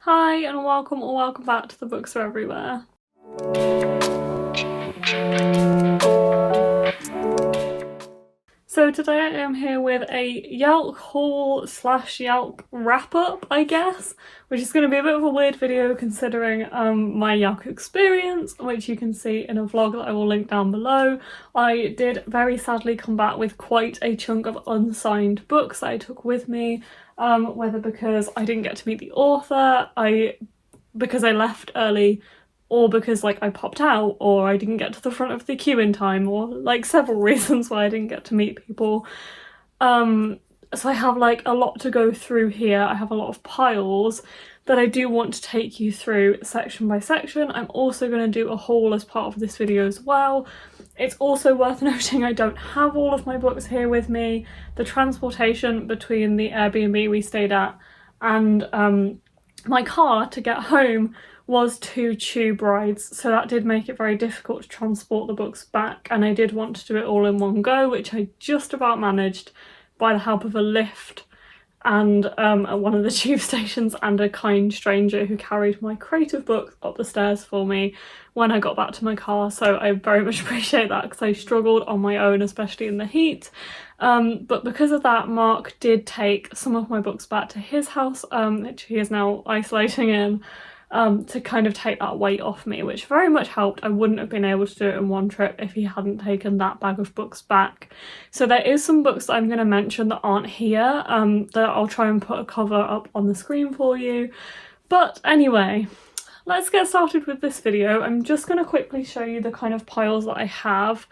Hi and welcome or welcome back to The Books Are Everywhere. So today I am here with a YALC haul slash YALC wrap up, I guess, which is going to be a bit of a weird video considering my YALC experience, which you can see in a vlog that I will link down below. I did very sadly come back with quite a chunk of unsigned books that I took with me, whether because I didn't get to meet the author, because I left early, or because like I popped out, or I didn't get to the front of the queue in time, or like several reasons why I didn't get to meet people. So I have like a lot to go through here. I have a lot of piles that I do want to take you through section by section. I'm also going to do a haul as part of this video as well. It's also worth noting I don't have all of my books here with me. The transportation between the Airbnb we stayed at and my car to get home was 2 tube rides, so that did make it very difficult to transport the books back, and I did want to do it all in one go, which I just about managed by the help of a lift and at one of the tube stations and a kind stranger who carried my crate of books up the stairs for me when I got back to my car. So I very much appreciate that because I struggled on my own, especially in the heat. But because of that, Mark did take some of my books back to his house, which he is now isolating in, to kind of take that weight off me, which very much helped. I wouldn't have been able to do it in one trip if he hadn't taken that bag of books back. So there is some books that I'm going to mention that aren't here, that I'll try and put a cover up on the screen for you. But anyway, let's get started with this video. I'm just going to quickly show you the kind of piles that I have,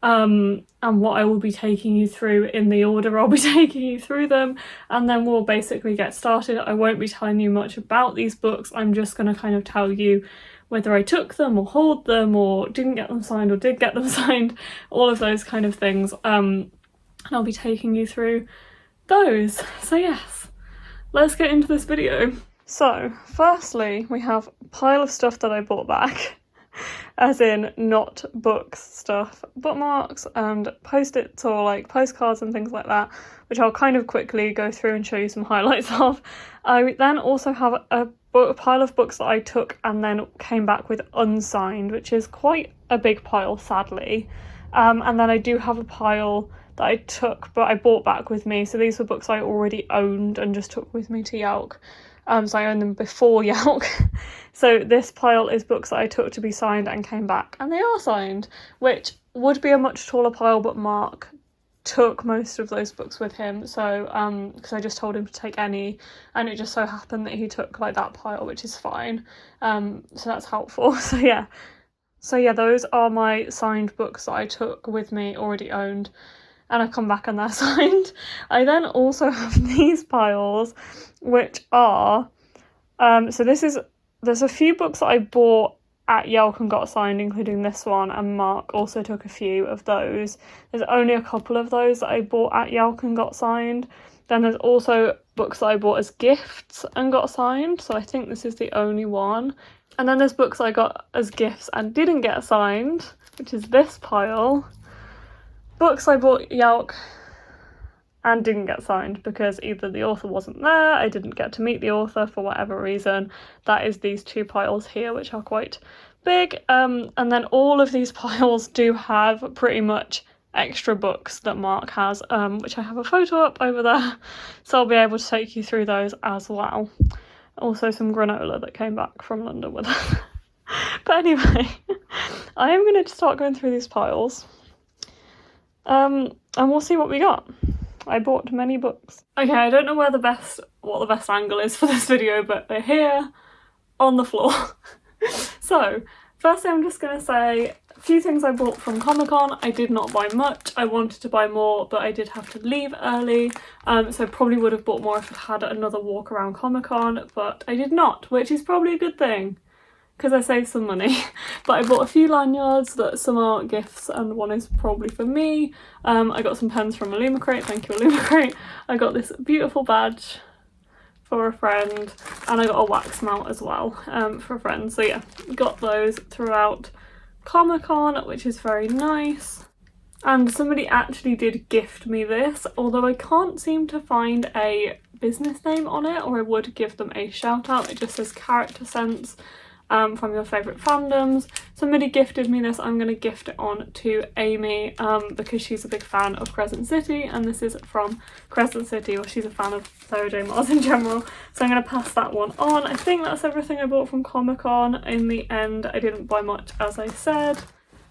and what I will be taking you through in the order I'll be taking you through them, and then we'll basically get started. I won't be telling you much about these books. I'm just going to kind of tell you whether I took them or hauled them or didn't get them signed or did get them signed, all of those kind of things, and I'll be taking you through those. So yes, let's get into this video. So firstly, we have a pile of stuff that I bought back. As in not books stuff, bookmarks and post-its or like postcards and things like that, which I'll kind of quickly go through and show you some highlights of. I then also have a pile of books that I took and then came back with unsigned, which is quite a big pile, sadly. And then I do have a pile that I took but I brought back with me, so these were books I already owned and just took with me to YALC. So I owned them before YALC. So this pile is books that I took to be signed and came back, and they are signed, which would be a much taller pile, but Mark took most of those books with him, so because I just told him to take any, and it just so happened that he took like that pile, which is fine. So that's helpful. So yeah, those are my signed books that I took with me, already owned, and I've come back and they're signed. I then also have these piles, which are, there's a few books that I bought at YALC and got signed, including this one, and Mark also took a few of those. There's only a couple of those that I bought at YALC and got signed. Then there's also books that I bought as gifts and got signed, so I think this is the only one. And then there's books I got as gifts and didn't get signed, which is this pile. Books I bought YALC and didn't get signed because either the author wasn't there, I didn't get to meet the author for whatever reason. That is these two piles here, which are quite big. And then all of these piles do have pretty much extra books that Mark has, which I have a photo up over there, so I'll be able to take you through those as well. Also some granola that came back from London with us. But anyway, I am going to start going through these piles. And we'll see what we got. I bought many books. Okay, I don't know what the best angle is for this video, but they're here on the floor. So, firstly I'm just going to say a few things I bought from Comic-Con. I did not buy much. I wanted to buy more, but I did have to leave early, so probably would have bought more if I'd had another walk around Comic-Con, but I did not, which is probably a good thing, because I saved some money. But I bought a few lanyards that some are gifts and one is probably for me. I got some pens from Illumicrate, thank you Illumicrate. I got this beautiful badge for a friend, and I got a wax mount as well for a friend. So yeah, got those throughout Comic-Con, which is very nice. And somebody actually did gift me this, although I can't seem to find a business name on it, or I would give them a shout out. It just says character sense from your favourite fandoms. Somebody gifted me this. I'm going to gift it on to Amy because she's a big fan of Crescent City, and this is from Crescent City, or she's a fan of Sarah J Maas in general, so I'm going to pass that one on. I think that's everything I bought from Comic-Con. In the end, I didn't buy much, as I said.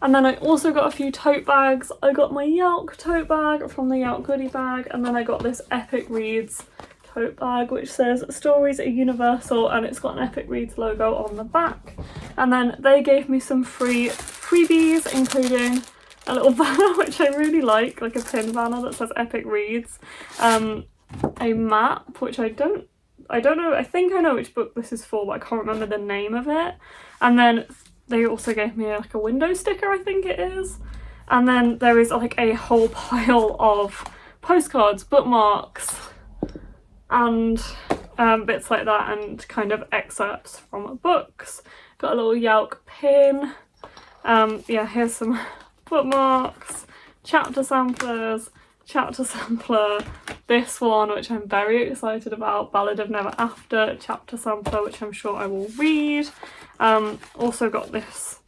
And then I also got a few tote bags. I got my YALC tote bag from the YALC goodie bag, and then I got this Epic Reads tote bag which says stories are universal, and it's got an Epic Reads logo on the back. And then they gave me some freebies, including a little banner which I really like a pin banner that says Epic Reads, a map which I don't know, I think I know which book this is for, but I can't remember the name of it. And then they also gave me like a window sticker, I think it is. And then there is like a whole pile of postcards, bookmarks, and bits like that, and kind of excerpts from books. Got a little YALC pin. Yeah, here's some bookmarks, chapter samplers, chapter sampler, this one which I'm very excited about, Ballad of Never After chapter sampler, which I'm sure I will read. Also got this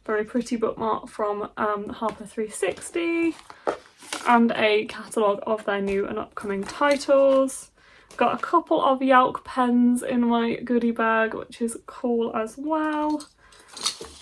very pretty bookmark from Harper 360, and a catalogue of their new and upcoming titles. Got a couple of YALC pens in my goodie bag, which is cool as well.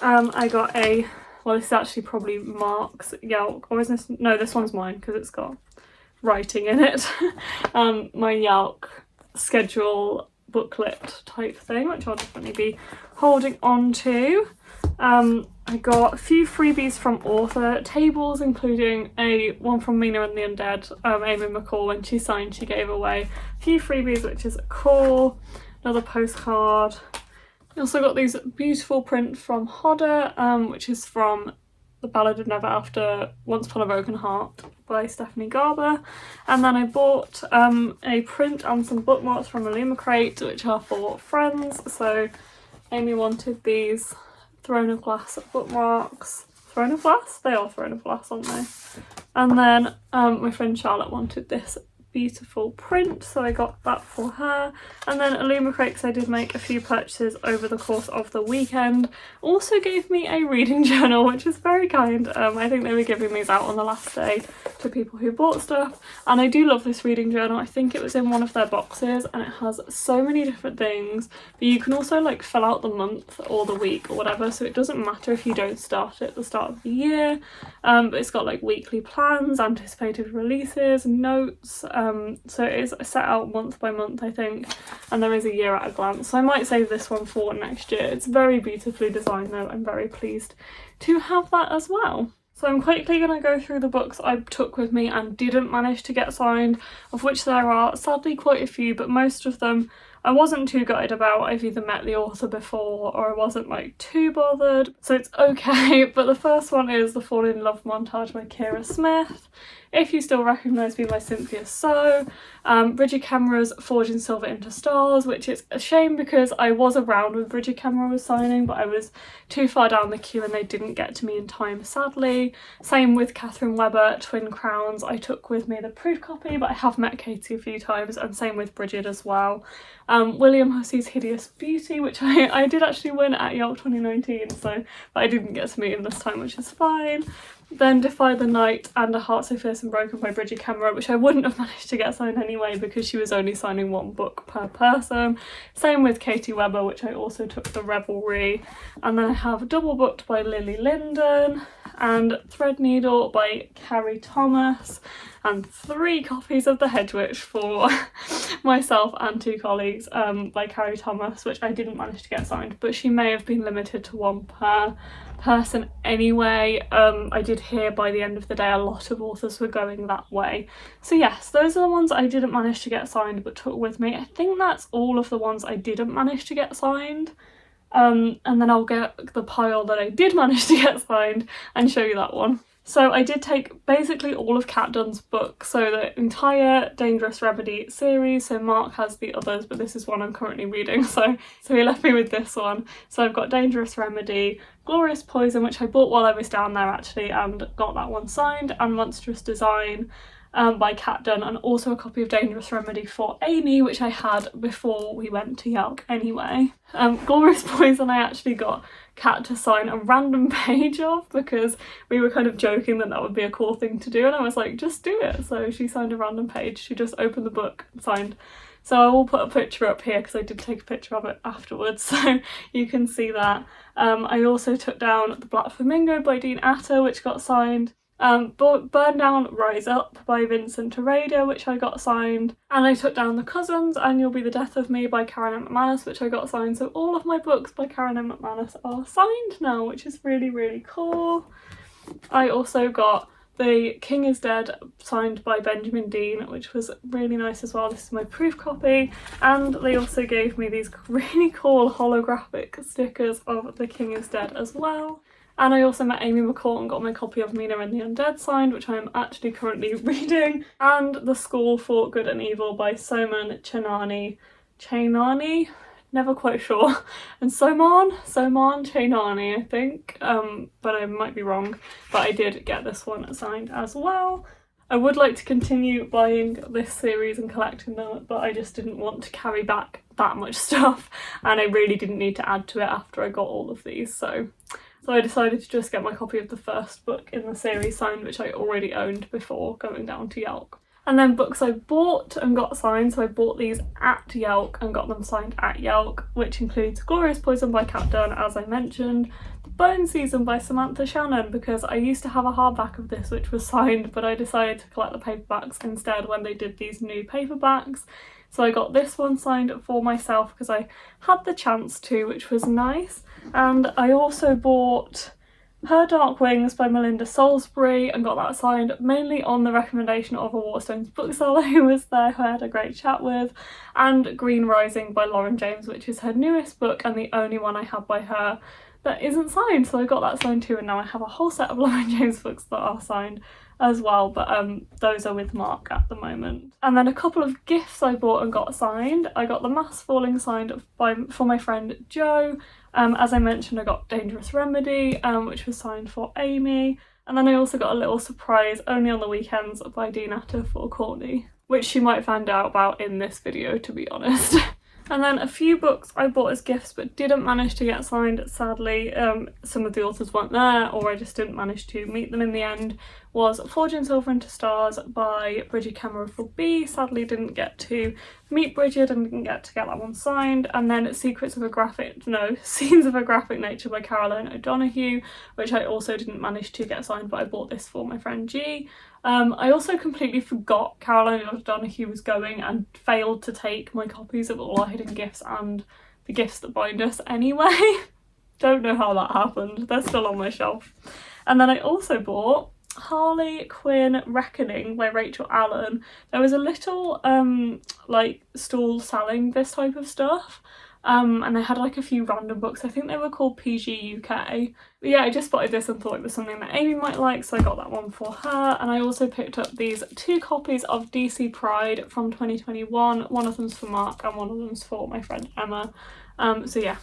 I got a, well, this is actually probably Mark's YALC, or is this, no, this one's mine because it's got writing in it. My YALC schedule booklet type thing, which I'll definitely be holding on to. I got a few freebies from author tables, including one from Mina and the Undead, Amy McCaw. When she signed, she gave away a few freebies, which is cool. Another postcard. I also got these beautiful prints from Hodder, which is from The Ballad of Never After, Once Upon a Broken Heart by Stephanie Garber. And then I bought a print and some bookmarks from Illuma Crate, which are for friends. So Amy wanted these Throne of Glass bookmarks. Throne of Glass? They are Throne of Glass, aren't they? And then my friend Charlotte wanted this beautiful print, so I got that for her. And then Illuma Crate, because I did make a few purchases over the course of the weekend, also gave me a reading journal, which is very kind. I think they were giving these out on the last day to people who bought stuff, and I do love this reading journal. I think it was in one of their boxes, and it has so many different things, but you can also like fill out the month or the week or whatever, so it doesn't matter if you don't start it at the start of the year. But it's got like weekly plans, anticipated releases, notes, so it is set out month by month, I think, and there is a year at a glance, so I might save this one for next year. It's very beautifully designed though. I'm very pleased to have that as well. So I'm quickly going to go through the books I took with me and didn't manage to get signed, of which there are sadly quite a few, but most of them I wasn't too gutted about. I've either met the author before or I wasn't like too bothered, so it's okay. But the first one is The Fall in Love Montage by Ciara Smyth. If you still recognise me by Cynthia So. Brigid Kemmerer's Forging Silver into Stars, which is a shame because I was around when Brigid Kemmerer was signing, but I was too far down the queue and they didn't get to me in time, sadly. Same with Katherine Webber, Twin Crowns. I took with me the proof copy, but I have met Katie a few times, and same with Brigid as well. William Hussey's Hideous Beauty, which I did actually win at YALC 2019, but I didn't get to meet him this time, which is fine. Then Defy the Night and A Heart So Fierce and Broken by Brigid Kemmerer, which I wouldn't have managed to get signed anyway because she was only signing one book per person. Same with Katie Webber, which I also took the Revelry. And then I have Double Booked by Lindon and Threadneedle by Cari Thomas, and 3 copies of The Hedge Witch for myself and 2 colleagues by Cari Thomas, which I didn't manage to get signed, but she may have been limited to 1 per person anyway. I did hear by the end of the day a lot of authors were going that way. So yes, those are the ones I didn't manage to get signed but took with me. I think that's all of the ones I didn't manage to get signed. And then I'll get the pile that I did manage to get signed and show you that one. So I did take basically all of Kat Dunn's books, so the entire Dangerous Remedy series. So Mark has the others, but this is one I'm currently reading, so he left me with this one. So I've got Dangerous Remedy, Glorious Poison, which I bought while I was down there actually and got that one signed, and Monstrous Design. by Dunn, and also a copy of Dangerous Remedy for Amy, which I had before we went to YALC anyway. Glorious Poison I actually got Kat to sign a random page of because we were kind of joking that that would be a cool thing to do, and I was like, just do it. So she signed a random page. She just opened the book and signed. So I will put a picture up here because I did take a picture of it afterwards, so you can see that. I also took down The Black Flamingo by Dean Atta, which got signed. Burn Down Rise Up by Vincent Tirado, which I got signed. And I took down The Cousins and You'll Be the Death of Me by Katherine and McManus, which I got signed. So all of my books by Katherine and McManus are signed now, which is really, really cool. I also got The King is Dead signed by Benjamin Dean, which was really nice as well. This is my proof copy, and they also gave me these really cool holographic stickers of The King is Dead as well. And I also met Amy McCaw and got my copy of Mina and the Undead signed, which I am actually currently reading, and The School for Good and Evil by Soman Chainani, never quite sure, and Soman Chainani, I think, but I might be wrong, but I did get this one signed as well. I would like to continue buying this series and collecting them, but I just didn't want to carry back that much stuff, and I really didn't need to add to it after I got all of these, so I decided to just get my copy of the first book in the series signed, which I already owned before going down to YALC. And then books I bought and got signed, so I bought these at YALC and got them signed at YALC, which includes Glorious Poison by Dunn, as I mentioned, The Bone Season by Samantha Shannon, because I used to have a hardback of this which was signed, but I decided to collect the paperbacks instead when they did these new paperbacks. So I got this one signed for myself because I had the chance to, which was nice. And I also bought Her Dark Wings by Melinda Salisbury and got that signed mainly on the recommendation of a Waterstones bookseller who was there, who I had a great chat with, and Green Rising by Lauren James, which is her newest book and the only one I have by her that isn't signed, so I got that signed too, and now I have a whole set of Lauren James books that are signed as well, but those are with Mark at the moment. And then a couple of gifts I bought and got signed. I got The Mass Falling signed for my friend Jo. As I mentioned, I got Dangerous Remedy, which was signed for Amy. And then I also got a little surprise only on the weekends by Dean Atta for Courtney, which she might find out about in this video, to be honest. And then a few books I bought as gifts but didn't manage to get signed, sadly. Some of the authors weren't there, or I just didn't manage to meet them in the end, was Forging Silver into Stars by Brigid Kemmerer for B. Sadly didn't get to meet Brigid and didn't get to get that one signed. And then Scenes of a Graphic Nature by Caroline O'Donoghue, which I also didn't manage to get signed, but I bought this for my friend G. I also completely forgot Caroline O'Donoghue was going and failed to take my copies of All Our Hidden Gifts and The Gifts That Bind Us anyway. Don't know how that happened. They're still on my shelf. And then I also bought Harley, Quinn, Reckoning by Rachel Allen. There was a little like stall selling this type of stuff. And they had like a few random books. I think they were called PG UK. But yeah, I just spotted this and thought it was something that Amy might like, so I got that one for her. And I also picked up these 2 copies of DC Pride from 2021. One of them's for Mark and one of them's for my friend Emma. So yeah,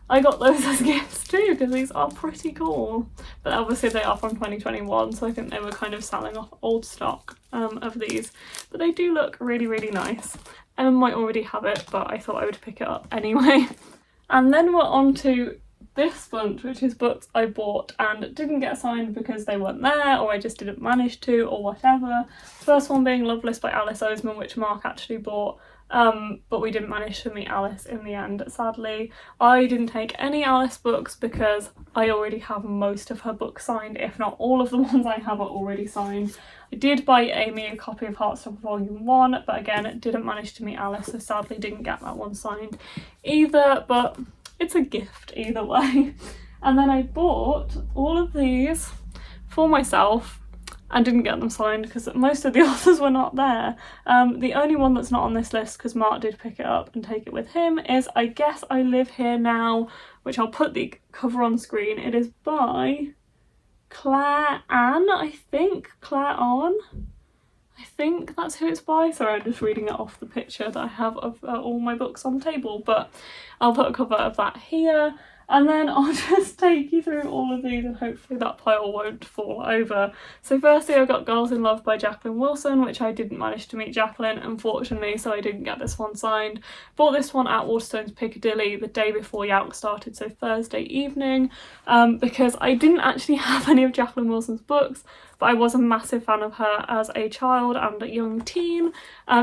I got those as gifts too because these are pretty cool. But obviously they are from 2021, so I think they were kind of selling off old stock of these. But they do look really, really nice. Emma might already have it, but I thought I would pick it up anyway. And then we're on to this bunch, which is books I bought and didn't get signed because they weren't there, or I just didn't manage to, or whatever. First one being Loveless by Alice Oseman, which Mark actually bought, but we didn't manage to meet Alice in the end, sadly. I didn't take any Alice books because I already have most of her books signed, if not all of the ones I have are already signed. I did buy Amy a copy of Heartstopper Volume 1, but again, didn't manage to meet Alice, so sadly didn't get that one signed either, but it's a gift either way. And then I bought all of these for myself and didn't get them signed because most of the authors were not there. The only one that's not on this list, because Mark did pick it up and take it with him, is I Guess I Live Here Now, which I'll put the cover on screen. It is by Claire Ann, I think. Claire Ann? I think that's who it's by. Sorry, I'm just reading it off the picture that I have of all my books on the table, but I'll put a cover of that here. And then I'll just take you through all of these and hopefully that pile won't fall over. So firstly I got Girls in Love by Jacqueline Wilson, which I didn't manage to meet Jacqueline, unfortunately, so I didn't get this one signed. Bought this one at Waterstones Piccadilly the day before YALC started, so Thursday evening, because I didn't actually have any of Jacqueline Wilson's books, but I was a massive fan of her as a child and a young teen.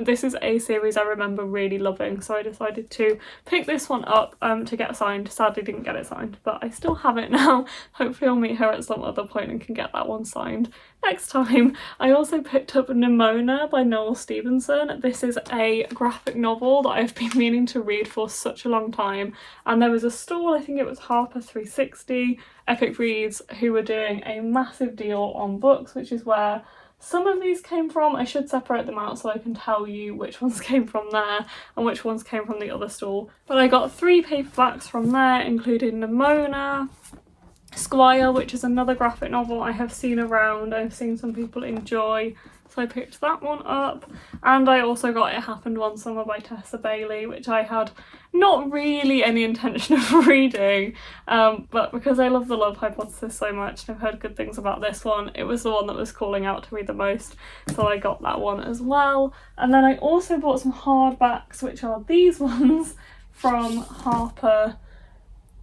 This is a series I remember really loving, so I decided to pick this one up to get signed. Sadly didn't get it signed, but I still have it now. Hopefully I'll meet her at some other point and can get that one signed next time. I also picked up Nimona by Noel Stevenson. This is a graphic novel that I've been meaning to read for such a long time, and there was a stall, I think it was Harper 360, Epic Reads, who were doing a massive deal on books, which is where some of these came from. I should separate them out so I can tell you which ones came from there and which ones came from the other stall. But I got 3 paperbacks from there, including Nimona, Squire, which is another graphic novel I have seen around, I've seen some people enjoy, so I picked that one up. And I also got It Happened One Summer by Tessa Bailey, which I had not really any intention of reading, but because I love The Love Hypothesis so much and I've heard good things about this one, it was the one that was calling out to me the most, so I got that one as well. And then I also bought some hardbacks, which are these ones from Harper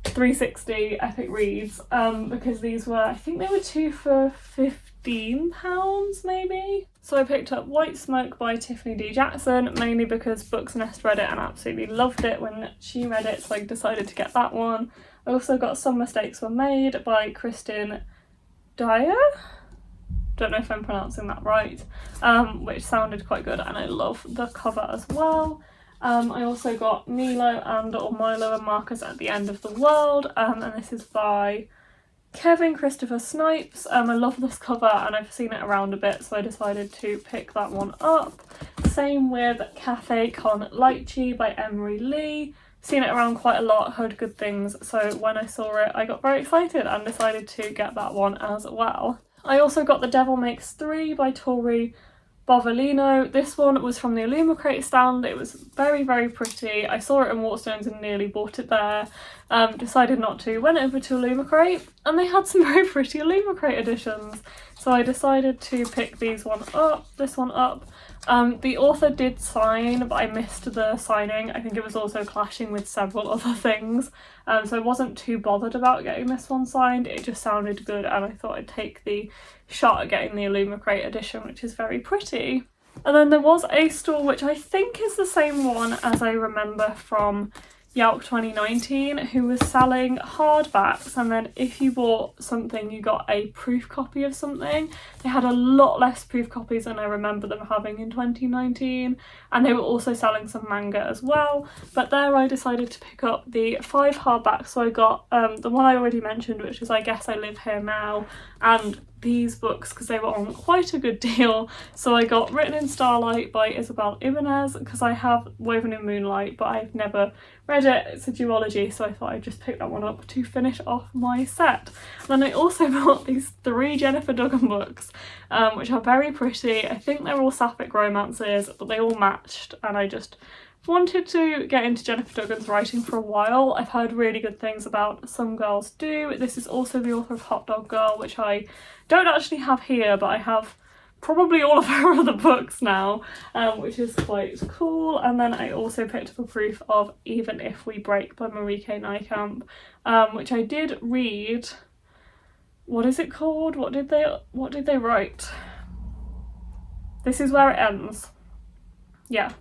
360 Epic Reads, because these were, I think they were 2 for £15 maybe. So I picked up White Smoke by Tiffany D. Jackson, mainly because Books Nest read it and absolutely loved it when she read it, so I decided to get that one. I also got Some Mistakes Were Made by Kristen Dyer, don't know if I'm pronouncing that right, which sounded quite good and I love the cover as well. I also got Milo and Marcus at the End of the World, and this is by Kevin Christopher Snipes. I love this cover and I've seen it around a bit, so I decided to pick that one up. Same with Cafe Con Lychee by Emery Lee. Seen it around quite a lot, heard good things, so when I saw it I got very excited and decided to get that one as well. I also got The Devil Makes 3 by Tori Bovalino. This one was from the Illumicrate stand. It was very, very pretty. I saw it in Waterstones and nearly bought it there. Decided not to. Went over to Illumicrate and they had some very pretty Illumicrate editions. So I decided to pick this one up. The author did sign, but I missed the signing. I think it was also clashing with several other things. So I wasn't too bothered about getting this one signed. It just sounded good and I thought I'd take the shot at getting the Illumicrate edition, which is very pretty. And then there was a store which I think is the same one as I remember from YALC 2019, who was selling hardbacks, and then if you bought something you got a proof copy of something. They had a lot less proof copies than I remember them having in 2019, and they were also selling some manga as well, but there I decided to pick up the 5 hardbacks. So I got the one I already mentioned, which is I Guess I Live Here Now, and these books because they were on quite a good deal. So I got Written in Starlight by Isabel Ibanez because I have Woven in Moonlight but I've never read it. It's a duology, so I thought I'd just pick that one up to finish off my set. And then I also bought these 3 Jennifer Duggan books, which are very pretty. I think they're all sapphic romances, but they all matched, and I just wanted to get into Jennifer Duggan's writing for a while. I've heard really good things about Some Girls Do. This is also the author of Hot Dog Girl, which I don't actually have here, but I have probably all of her other books now, which is quite cool. And then I also picked up a proof of Even If We Break by Marieke Nijkamp, which I did read. What is it called? What did they write? This Is Where It Ends. Yeah,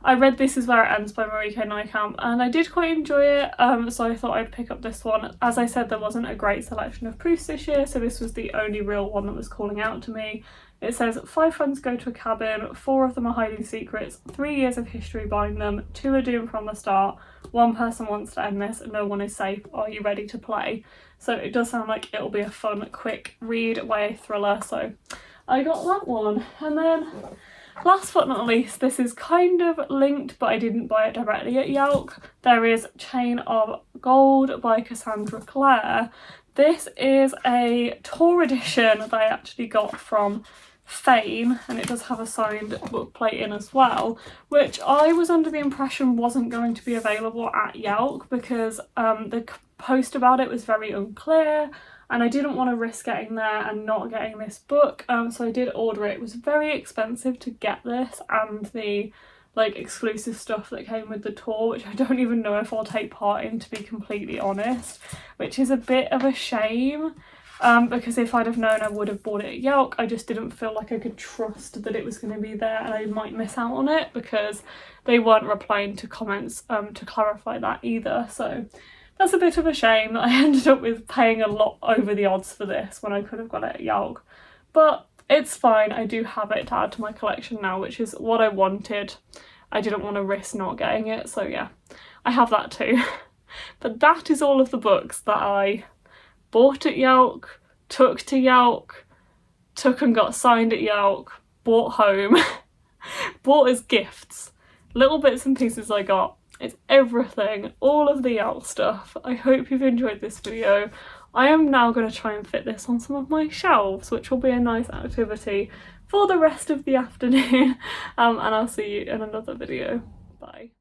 I read This Is Where It Ends by Marieke Nijkamp and I did quite enjoy it, so I thought I'd pick up this one. As I said, there wasn't a great selection of proofs this year, so this was the only real one that was calling out to me. It says 5 friends go to a cabin, 4 of them are hiding secrets, 3 years of history bind them, 2 are doomed from the start, 1 person wants to end this, no one is safe, are you ready to play? So it does sound like it'll be a fun, quick read YA thriller, so I got that one. And then last but not least, this is kind of linked, but I didn't buy it directly at YALC. There is Chain of Gold by Cassandra Clare. This is a tour edition that I actually got from Fame, and it does have a signed book plate in as well, which I was under the impression wasn't going to be available at YALC because the post about it was very unclear, and I didn't want to risk getting there and not getting this book, so I did order it. It was very expensive to get this and the like exclusive stuff that came with the tour, which I don't even know if I'll take part in, to be completely honest, which is a bit of a shame. Because if I'd have known, I would have bought it at YALC. I just didn't feel like I could trust that it was going to be there and I might miss out on it because they weren't replying to comments to clarify that either. So that's a bit of a shame that I ended up with paying a lot over the odds for this when I could have got it at YALC. But it's fine, I do have it to add to my collection now, which is what I wanted. I didn't want to risk not getting it, so yeah, I have that too. But that is all of the books that I bought at YALC, took to YALC, took and got signed at YALC, bought home, bought as gifts, little bits and pieces I got. It's everything, all of the YALC stuff. I hope you've enjoyed this video. I am now going to try and fit this on some of my shelves, which will be a nice activity for the rest of the afternoon. And I'll see you in another video. Bye.